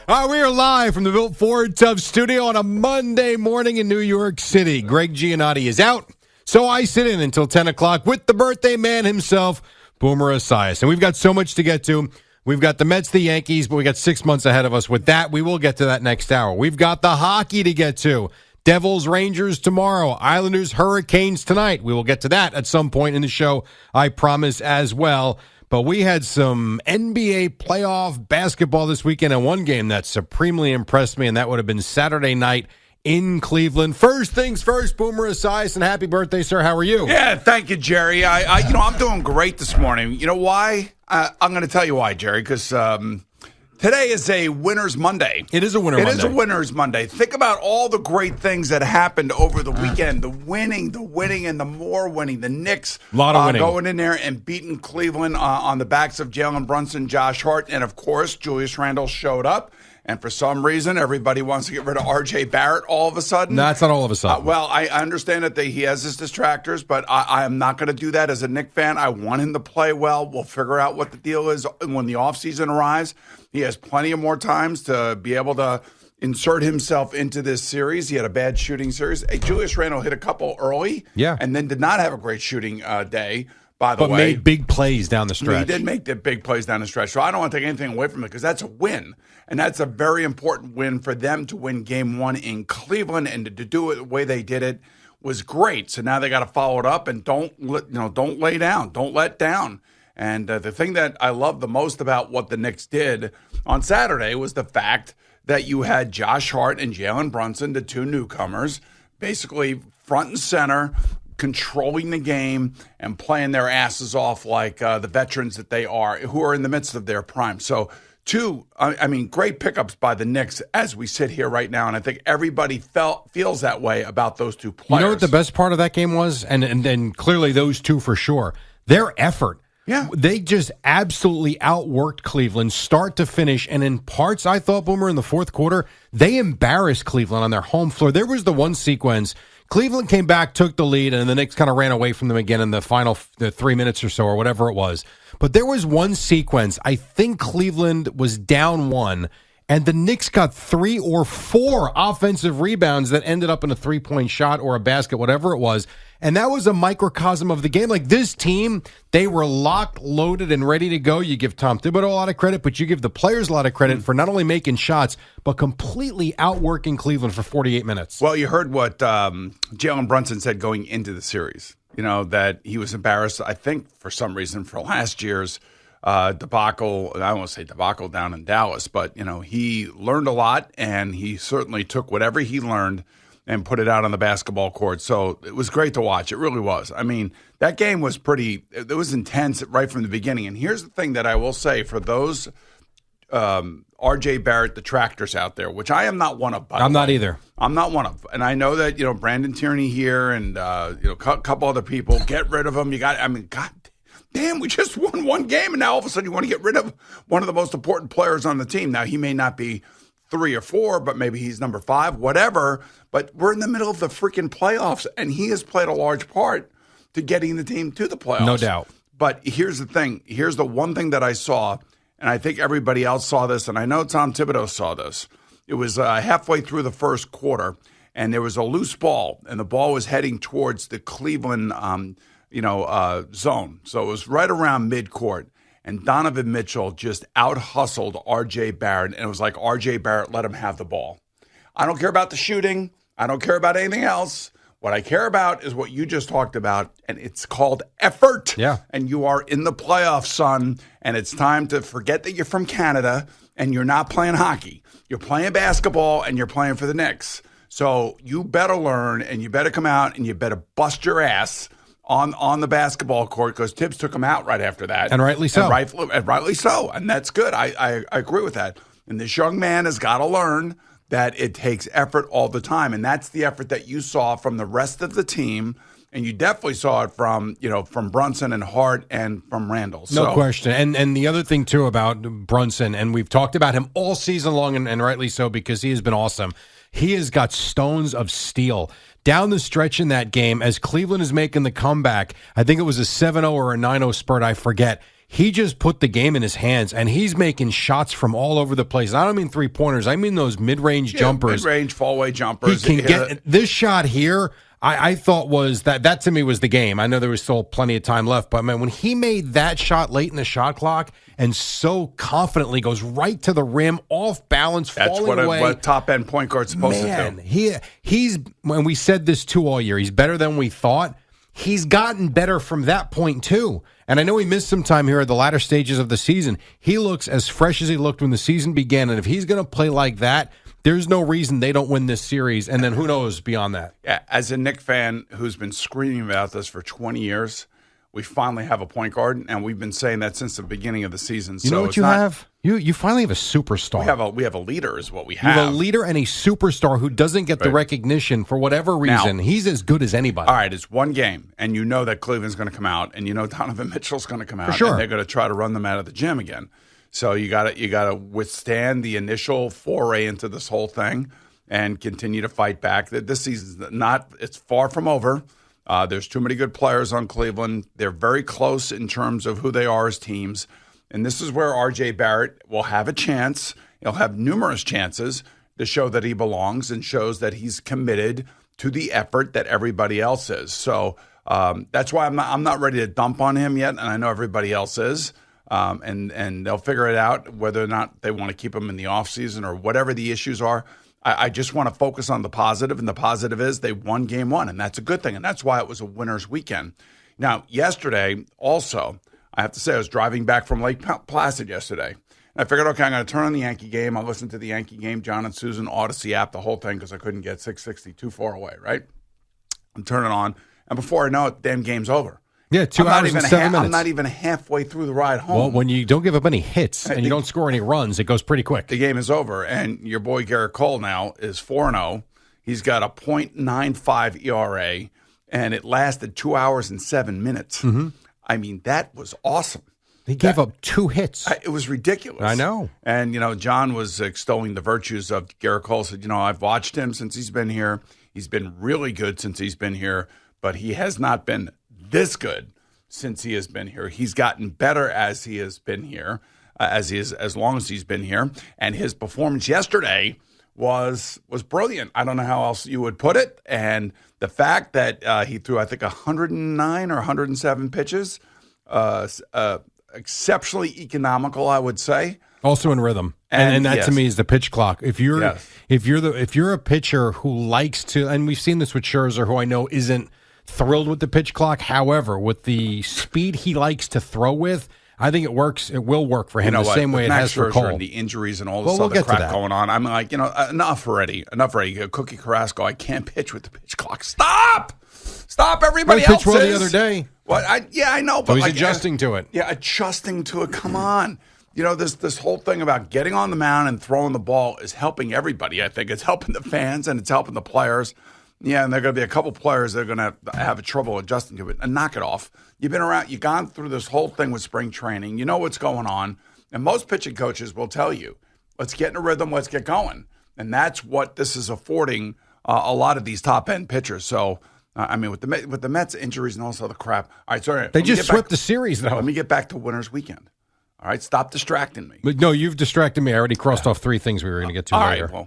We are live from the Built Ford Tub studio on a Monday morning in New York City. Greg Giannotti is out, so I sit in until 10 o'clock with the birthday man himself, Boomer Esiason. And we've got so much to get to. We've got the Mets, the Yankees, but we got 6 months ahead of us. With that, we will get to that next hour. We've got the hockey to get to. Devils, Rangers tomorrow. Islanders, Hurricanes tonight. We will get to that at some point in the show, I promise, as well. But we had some NBA playoff basketball this weekend, and one game that supremely impressed me, and that would have been Saturday night in Cleveland. First things first, Boomer Esiason, happy birthday, sir. How are you? Yeah, thank you, Jerry. I'm doing great this morning. You know why? I'm going to tell you why, Jerry, because today is a Winner's Monday. It is a Winner's Monday. It is a Winner's Monday. Think about all the great things that happened over the weekend. The winning, and the more winning. The Knicks going in there and beating Cleveland on the backs of Jalen, Brunson, Josh Hart, and, of course, Julius Randle showed up. And for some reason, everybody wants to get rid of R.J. Barrett all of a sudden. No, that's not all of a sudden. Well, I understand that he has his distractors, but I am not going to do that as a Knicks fan. I want him to play well. We'll figure out what the deal is when the offseason arrives. He has plenty of more times to be able to insert himself into this series. He had a bad shooting series. Hey, Julius Randle hit a couple early, and then did not have a great shooting day. By the way, but made big plays down the stretch. He did make the big plays down the stretch. So I don't want to take anything away from it because that's a win. And that's a very important win for them to win game one in Cleveland, and to do it the way they did it was great. So now they got to follow it up and don't lay down, don't let down. And the thing that I love the most about what the Knicks did on Saturday was the fact that you had Josh Hart and Jalen Brunson, the two newcomers, basically front and center, controlling the game and playing their asses off like the veterans that they are, who are in the midst of their prime. So great pickups by the Knicks as we sit here right now, and I think everybody feels that way about those two players. You know what the best part of that game was? And then clearly those two for sure. Their effort. Yeah. They just absolutely outworked Cleveland start to finish, and in parts, I thought, Boomer, in the fourth quarter, they embarrassed Cleveland on their home floor. There was the one sequence Cleveland came back, took the lead, and the Knicks kind of ran away from them again in the final 3 minutes or so, or whatever it was. But there was one sequence, I think Cleveland was down one, and the Knicks got 3 or 4 offensive rebounds that ended up in a three-point shot or a basket, whatever it was. And that was a microcosm of the game. Like, this team, they were locked, loaded, and ready to go. You give Tom Thibodeau a lot of credit, but you give the players a lot of credit for not only making shots, but completely outworking Cleveland for 48 minutes. Well, you heard what Jalen Brunson said going into the series, that he was embarrassed, I think, for some reason, for last year's debacle. I won't say debacle down in Dallas, but, he learned a lot, and he certainly took whatever he learned and put it out on the basketball court. So it was great to watch. It really was. I mean, that game was it was intense right from the beginning. And here's the thing that I will say for those R.J. Barrett detractors out there, which I am not one of. I'm not either. I'm not one of. And I know that, Brandon Tierney here and, a couple other people, get rid of him. God damn, we just won one game, and now all of a sudden you want to get rid of one of the most important players on the team. Now, he may not be 3 or 4, but maybe he's number 5, whatever. But we're in the middle of the freaking playoffs, and he has played a large part to getting the team to the playoffs. No doubt. But here's the thing. Here's the one thing that I saw, and I think everybody else saw this, and I know Tom Thibodeau saw this. It was halfway through the first quarter, and there was a loose ball, and the ball was heading towards the Cleveland zone. So it was right around midcourt. And Donovan Mitchell just out-hustled R.J. Barrett, and it was like R.J. Barrett let him have the ball. I don't care about the shooting. I don't care about anything else. What I care about is what you just talked about, and it's called effort. Yeah. And you are in the playoffs, son, and it's time to forget that you're from Canada and you're not playing hockey. You're playing basketball, and you're playing for the Knicks. So you better learn, and you better come out, and you better bust your ass on the basketball court, because Tibbs took him out right after that. And rightly so. And rightly so. And that's good. I agree with that. And this young man has got to learn that it takes effort all the time. And that's the effort that you saw from the rest of the team. And you definitely saw it from Brunson and Hart and from Randle. No question. And the other thing, too, about Brunson, and we've talked about him all season long, and rightly so, because he has been awesome. He has got stones of steel down the stretch in that game as Cleveland is making the comeback. I think it was a 7-0 or a 9-0 spurt, I forget. he just put the game in his hands, and he's making shots from all over the place. I don't mean three-pointers. I mean those mid-range jumpers. Mid-range, fall-away jumpers. He can get this shot here. I thought was that to me was the game. I know there was still plenty of time left, but man, when he made that shot late in the shot clock and so confidently goes right to the rim, off balance, falling away. That's what a top-end point guard's supposed to do. He's, and we said this too all year, he's better than we thought. He's gotten better from that point too. And I know he missed some time here at the latter stages of the season. He looks as fresh as he looked when the season began, and if he's going to play like that, there's no reason they don't win this series, and then who knows beyond that. Yeah, as a Knicks fan who's been screaming about this for 20 years, we finally have a point guard, and we've been saying that since the beginning of the season. You know what you have? You finally have a superstar. We have a leader is what we have. You have a leader and a superstar who doesn't get the recognition for whatever reason. Now, he's as good as anybody. All right, it's one game, and you know that Cleveland's going to come out, and you know Donovan Mitchell's going to come out, for sure. And they're going to try to run them out of the gym again. So you got to withstand the initial foray into this whole thing and continue to fight back. This season's it's far from over. There's too many good players on Cleveland. They're very close in terms of who they are as teams. And this is where R.J. Barrett will have a chance. He'll have numerous chances to show that he belongs and shows that he's committed to the effort that everybody else is. So that's why I'm not ready to dump on him yet, and I know everybody else is. And they'll figure it out whether or not they want to keep him in the offseason or whatever the issues are. I just want to focus on the positive, and the positive is they won game one, and that's a good thing, and that's why it was a winner's weekend. Now, yesterday, also, I have to say I was driving back from Lake Placid yesterday, and I figured, okay, I'm going to turn on the Yankee game. I'll listen to the Yankee game, John and Susan, Odyssey app, the whole thing, because I couldn't get 660 too far away, right? I'm turning it on, and before I know it, damn game's over. Yeah, 2 hours and 7 minutes. I'm not even halfway through the ride home. Well, when you don't give up any hits and you don't score any runs, it goes pretty quick. The game is over, and your boy Garrett Cole now is 4-0. He's got a .95 ERA, and it lasted 2 hours and 7 minutes. Mm-hmm. I mean, that was awesome. He gave up 2 hits. It was ridiculous. I know. And, John was extolling the virtues of Garrett Cole. Said, I've watched him since he's been here. He's been really good since he's been here, but he has not been this good since he has been here. He's gotten better as he has been here, as long as he's been here. And his performance yesterday was brilliant. I don't know how else you would put it. And the fact that he threw, I think, 109 or 107 pitches, exceptionally economical, I would say. Also in rhythm, and that yes. to me is the pitch clock. If you're a pitcher who likes to, and we've seen this with Scherzer, who I know isn't thrilled with the pitch clock. However, with the speed he likes to throw with, I think it works. It will work for him the same way it has for Cole. And the injuries and all this other crap going on. I'm like, enough already. Cookie Carrasco, I can't pitch with the pitch clock. Stop! Everybody else pitched well the other day. What? I know, but so he's adjusting to it. Yeah, adjusting to it. Come on. This whole thing about getting on the mound and throwing the ball is helping everybody. I think it's helping the fans and it's helping the players. Yeah, and there are going to be a couple players that are going to have trouble adjusting to it. And knock it off. You've been around. You've gone through this whole thing with spring training. You know what's going on. And most pitching coaches will tell you, let's get in a rhythm, let's get going. And that's what this is affording a lot of these top-end pitchers. So, with the Mets injuries and all this other crap. All right, sorry. They just swept the series, though. Let me get back to winner's weekend. All right, stop distracting me. But no, you've distracted me. I already crossed off 3 things we were going to get to later. All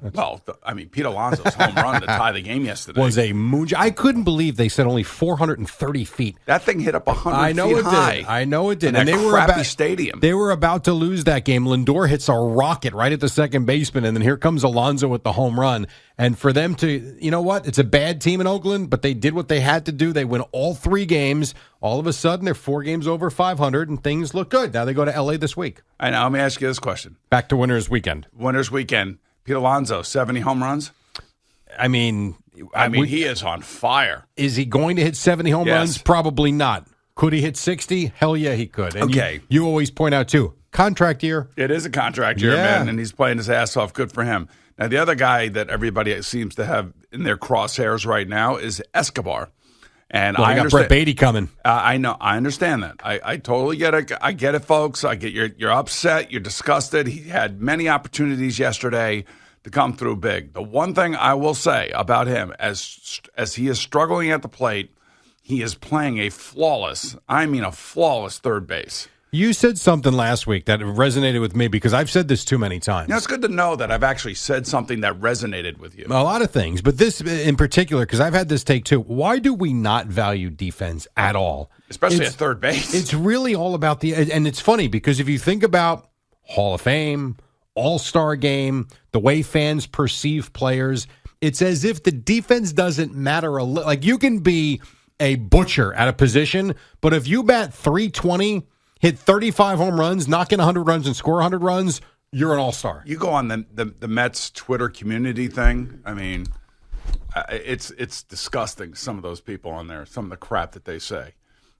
right, Pete Alonso's home run to tie the game yesterday was a moon. I couldn't believe they said only 430 feet. That thing hit up 100 feet high. I know it did. And they were crappy stadium. They were about to lose that game. Lindor hits a rocket right at the second baseman, and then here comes Alonso with the home run. And for them to, you know what? It's a bad team in Oakland, but they did what they had to do. They win all 3 games. All of a sudden, they're 4 games over 500, and things look good. Now they go to L.A. this week. I know. Let me ask you this question. Back to winner's weekend. Winner's weekend. Pete Alonso, 70 home runs? I mean, he is on fire. Is he going to hit 70 home runs? Probably not. Could he hit 60? Hell yeah, he could. And okay. You always point out, too, contract year. It is a contract year, man, and he's playing his ass off. Good for him. Now, the other guy that everybody seems to have in their crosshairs right now is Escobar. And I got Brett Beatty coming. I know. I understand that. I totally get it. I get it, folks. I get you're upset. You're disgusted. He had many opportunities yesterday to come through big. The one thing I will say about him, as he is struggling at the plate, he is playing a flawless third base. You said something last week that resonated with me because I've said this too many times. It's good to know that I've actually said something that resonated with you. A lot of things, but this in particular, because I've had this take too. Why do we not value defense at all? Especially at third base. It's really all about and it's funny because if you think about Hall of Fame, All-Star Game, the way fans perceive players, it's as if the defense doesn't matter like you can be a butcher at a position, but if you bat .320, hit 35 home runs, knock in 100 runs, and score 100 runs, you're an all-star. You go on the Mets Twitter community thing. I mean, it's disgusting, some of those people on there, some of the crap that they say.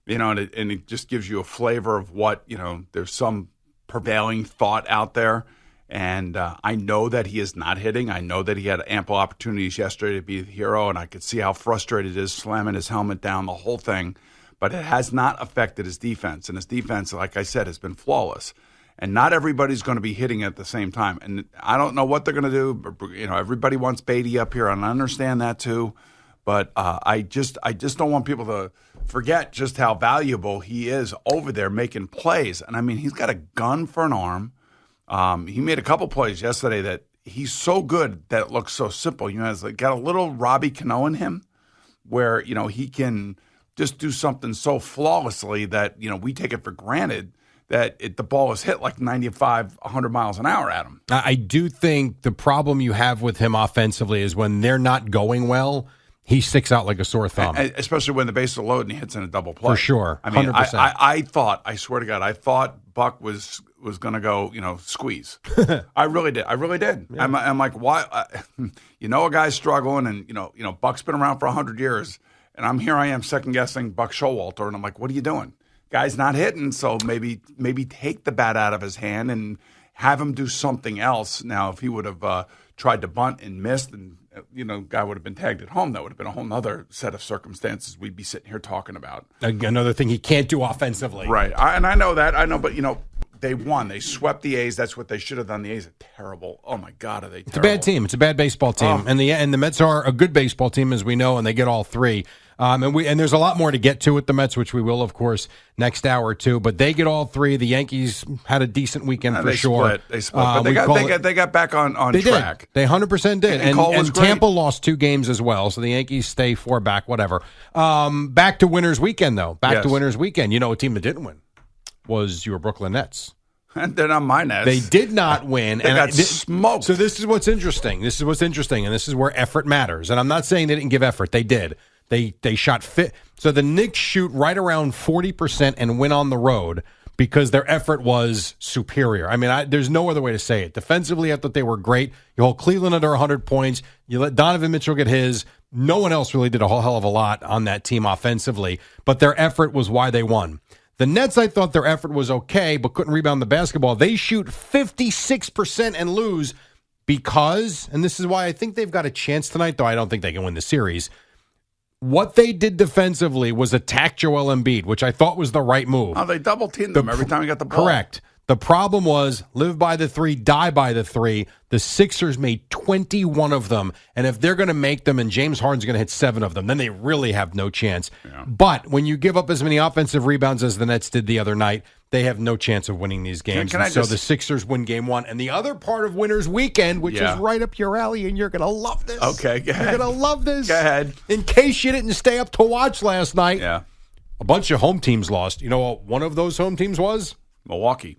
And it just gives you a flavor of what, there's some prevailing thought out there. And I know that he is not hitting. I know that he had ample opportunities yesterday to be the hero, and I could see how frustrated he is slamming his helmet down, the whole thing. But it has not affected his defense. And his defense, like I said, has been flawless. And not everybody's going to be hitting at the same time. And I don't know what they're going to do. But, everybody wants Beatty up here, and I understand that too. But I just don't want people to forget just how valuable he is over there making plays. And, I mean, he's got a gun for an arm. He made a couple plays yesterday that he's so good that it looks so simple. He's got a little Robbie Cano in him where, he can – just do something so flawlessly that, we take it for granted that the ball is hit like 95, 100 miles an hour at him. I do think the problem you have with him offensively is when they're not going well, he sticks out like a sore thumb. Especially when the bases are loaded and he hits in a double play. For sure, 100%. I mean, I swear to God, I thought Buck was going to go, squeeze. I really did. Yeah. I'm like, why? A guy's struggling and, Buck's been around for 100 years. And I am second-guessing Buck Showalter, and I'm like, what are you doing? Guy's not hitting, so maybe take the bat out of his hand and have him do something else. Now, if he would have tried to bunt and missed and, guy would have been tagged at home, that would have been a whole other set of circumstances we'd be sitting here talking about. Another thing he can't do offensively. Right. I know that. But, they won. They swept the A's. That's what they should have done. The A's are terrible. Oh, my God, are they terrible. It's a bad team. It's a bad baseball team. And the Mets are a good baseball team, as we know, and they get all three. And there's a lot more to get to with the Mets, which we will, of course, next hour or two. But they get all three. The Yankees had a decent weekend for sure. They split. But they got back on track. They 100% did. And Tampa lost 2 games as well, so the Yankees stay 4 back, whatever. Back to winners weekend, though. To winners weekend. A team that didn't win was your Brooklyn Nets. They're not my Nets. They did not win. They got smoked. So this is what's interesting. And this is where effort matters. And I'm not saying they didn't give effort. They did. They shot fit. So the Knicks shoot right around 40% and win on the road because their effort was superior. I mean, there's no other way to say it. Defensively, I thought they were great. You hold Cleveland under 100 points. You let Donovan Mitchell get his. No one else really did a whole hell of a lot on that team offensively, but their effort was why they won. The Nets, I thought their effort was okay, but couldn't rebound the basketball. They shoot 56% and lose because, and this is why I think they've got a chance tonight, though I don't think they can win the series. What they did defensively was attack Joel Embiid, which I thought was the right move. Oh, they double-teamed them every time he got the ball. Correct. The problem was live by the 3, die by the 3. The Sixers made 21 of them, and if they're going to make them and James Harden's going to hit 7 of them, then they really have no chance. Yeah. But when you give up as many offensive rebounds as the Nets did the other night, they have no chance of winning these games. So the Sixers win game 1. And the other part of Winners Weekend, which is right up your alley, and you're going to love this. Okay, go ahead. You're going to love this. Go ahead. In case you didn't stay up to watch last night, a bunch of home teams lost. You know what one of those home teams was? Milwaukee.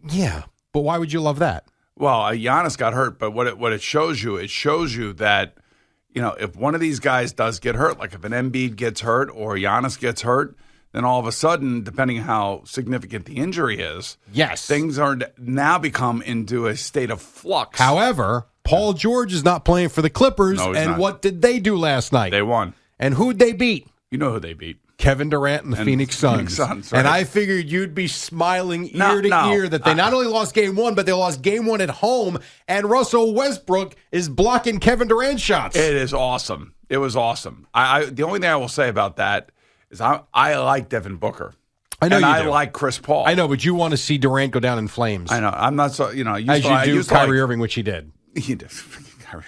Yeah, but why would you love that? Well, Giannis got hurt, but what it shows you that, if one of these guys does get hurt, like if an Embiid gets hurt or Giannis gets hurt, then all of a sudden, depending on how significant the injury is, things are now become into a state of flux. However, Paul George is not playing for the Clippers, and what did they do last night? They won. And who'd they beat? You know who they beat. Kevin Durant and the Phoenix Suns. Right. And I figured you'd be smiling ear to ear that they not only lost game 1, but they lost game 1 at home, and Russell Westbrook is blocking Kevin Durant shots. It is awesome. It was awesome. The only thing I will say about that is I like Devin Booker. I know, and I like Chris Paul. I know, but you want to see Durant go down in flames. I know. I'm not so, as you do Kyrie Irving, which he did. He did.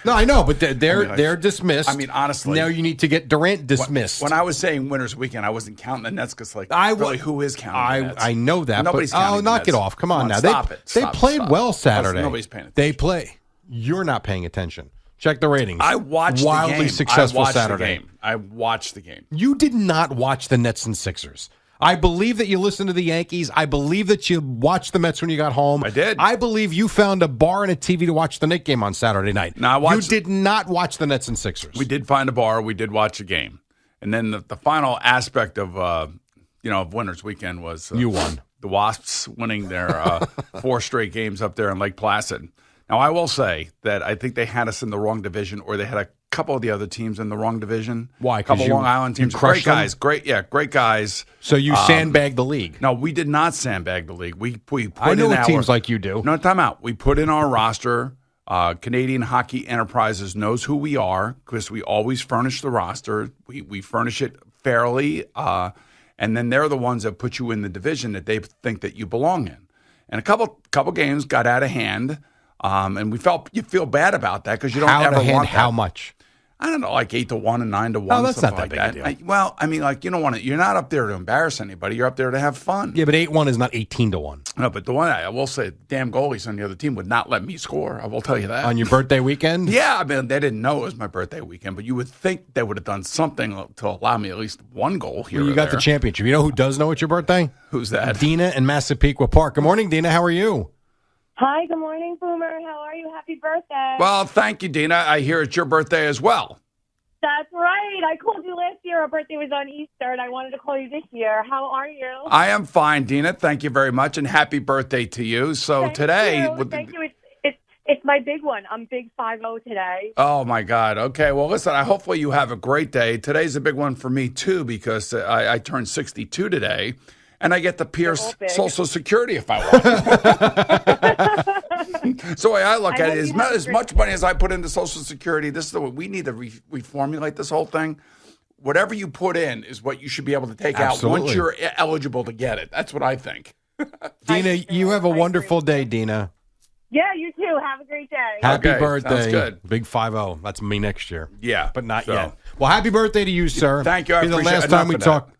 No, I know, but they're dismissed. I mean, honestly. Now you need to get Durant dismissed. When I was saying winners weekend, I wasn't counting the Nets because, really, who is counting the Nets? I know that. Nobody's counting the knock Nets. it off. Come on now. Stop it. They played well Saturday. Nobody's paying attention. They play. You're not paying attention. Check the ratings. I watched Wildly the game. successful I watched Saturday. The game. I watched the game. You did not watch the Nets and Sixers. I believe that you listened to the Yankees. I believe that you watched the Mets when you got home. I did. I believe you found a bar and a TV to watch the Knicks game on Saturday night. No, you did not watch the Nets and Sixers. We did find a bar. We did watch a game. And then the final aspect of winners weekend was you won. The Wasps winning their 4 straight games up there in Lake Placid. Now, I will say that I think they had us in the wrong division, or they had a couple of the other teams in the wrong division. Why? A couple Long Island teams. Great guys. Them? Great guys. So you sandbagged the league. No, we did not sandbag the league. We put I know in what teams like you do. No, time out. We put in our roster. Canadian Hockey Enterprises knows who we are because we always furnish the roster. We furnish it fairly, and then they're the ones that put you in the division that they think that you belong in. And a couple games got out of hand. And you feel bad about that because you don't ever want that. How much? I don't know, like 8-1 and 9-1. Oh, that's not that like big that. a deal. You don't want to. You're not up there to embarrass anybody. You're up there to have fun. Yeah, but 8-1 is not 18-1. No, but the one I will say, damn goalies on the other team would not let me score. I will tell you that. On your birthday weekend? Yeah, I mean, they didn't know it was my birthday weekend, but you would think they would have done something to allow me at least one goal here. Well, you got the championship. You know who does know it's your birthday? Who's that? Dina in Massapequa Park. Good morning, Dina. How are you? Hi, good morning, Boomer. How are you? Happy birthday. Well, thank you, Dina. I hear it's your birthday as well. That's right. I called you last year. Our birthday was on Easter, and I wanted to call you this year. How are you? I am fine, Dina. Thank you very much, and happy birthday to you. So Thank today... you. Thank you. It's my big one. I'm big 5-0 today. Oh, my God. Okay, well, listen, hopefully you have a great day. Today's a big one for me, too, because I turned 62 today. And I get to pierce Social Security if I want. So the way I look at it is as much money as I put into Social Security, this is the way we need to reformulate this whole thing. Whatever you put in is what you should be able to take out once you're eligible to get it. That's what I think. Dina, you have a wonderful day, Dina. Yeah, you too. Have a great day. Happy birthday. Sounds good. Big 5-0. That's me next year. Yeah. But not yet. Well, happy birthday to you, sir. Thank you. I appreciate the last time we talked.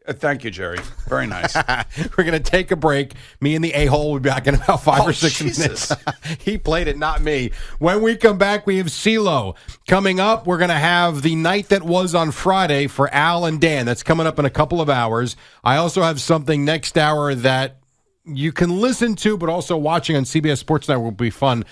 Thank you, Jerry. Very nice. We're going to take a break. Me and the a-hole will be back in about 5 or 6 minutes. He played it, not me. When we come back, we have CeeLo. Coming up, we're going to have the night that was on Friday for Al and Dan. That's coming up in a couple of hours. I also have something next hour that you can listen to, but also watching on CBS Sports Network will be fun.